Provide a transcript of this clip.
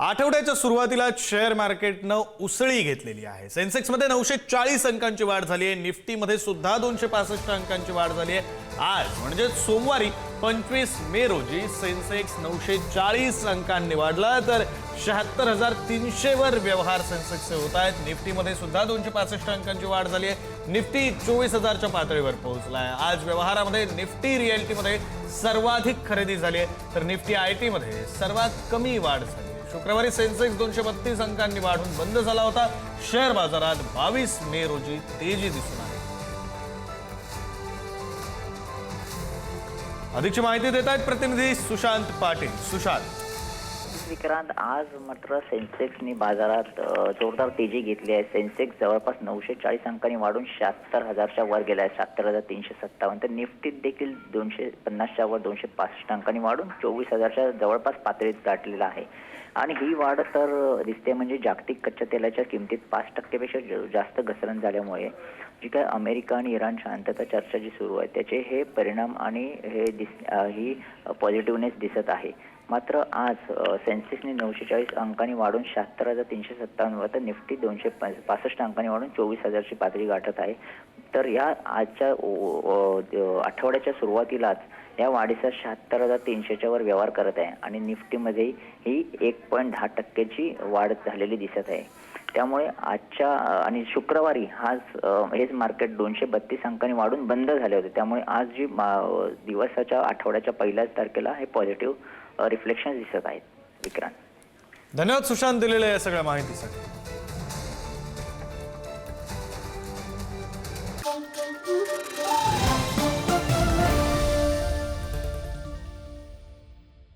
आठवड्याच्या सुरुवातीला शेअर मार्केटनं उसळी घेतलेली आहे। सेन्सेक्समध्ये 940 अंकांची वाढ झाली आहे। निफ्टीमध्ये सुद्धा 265 अंकांची वाढ झाली आहे। आज म्हणजे सोमवारी 25 मे रोजी सेन्सेक्स 940 अंकांनी वाढला तर 76,300 वर व्यवहार सेन्सेक्सचे होत आहेत। निफ्टीमध्ये सुद्धा 265 अंकांची वाढ झाली आहे। निफ्टी 24,000च्या पातळीवर पोहोचला आहे। आज व्यवहारामध्ये निफ्टी रिअल्टीमध्ये सर्वाधिक खरेदी झाली आहे तर निफ्टी आयटी मध्ये सर्वात कमी वाढ झाली। शुक्रवारी सेन्सेक्स 232 अंकांनी वाढून बंद झाला होता। शेअर बाजारात 22 मे रोजी तेजी दिसून आली। अधिकची माहिती देत आहेत प्रतिनिधी सुशांत पाटील। सुशांत, विक्रांत, आज मात्र सेन्सेक्सनी बाजारात जोरदार तेजी घेतली आहे। सेन्सेक्स जवळपास 940 अंकांनी वाढून 76,000च्या वर गेला आहे, 76,357। तर निफ्टीत देखील 250च्या वर 265 अंकांनी वाढून 24,000च्या जवळपास पातळीत गाठलेला आहे। आणि ही वाढ तर दिसते म्हणजे जागतिक कच्च्या तेलाच्या किमतीत 5% जास्त घसरण झाल्यामुळे जी काय अमेरिका आणि इराण शांतता चर्चा जी सुरू आहे त्याचे हे परिणाम आणि ही पॉझिटिव्हनेस दिसत आहे। मात्र आज सेन्सेक्सने 940 अंकांनी वाढून 76,357 तर निफ्टी 265 अंकांनी वाढून 24,000ची पातळी गाठत आहे। तर या आजच्या आठवड्याच्या सुरुवातीलाच या वाढीचा 76,300च्या वर व्यवहार करत आहे आणि निफ्टीमध्ये ही 1.10%ची वाढ झालेली दिसत आहे। त्यामुळे आजच्या आणि शुक्रवारी हेच मार्केट 232 अंकांनी वाढून बंद झाले होते। त्यामुळे आज जी दिवसाच्या आठवड्याच्या पहिल्याच तारखेला हे पॉझिटिव्ह रिफ्लेक्शन दिसत आहेत। विक्रांत, धन्यवाद सुशांत दिलेल्या या सगळ्या माहितीसाठी।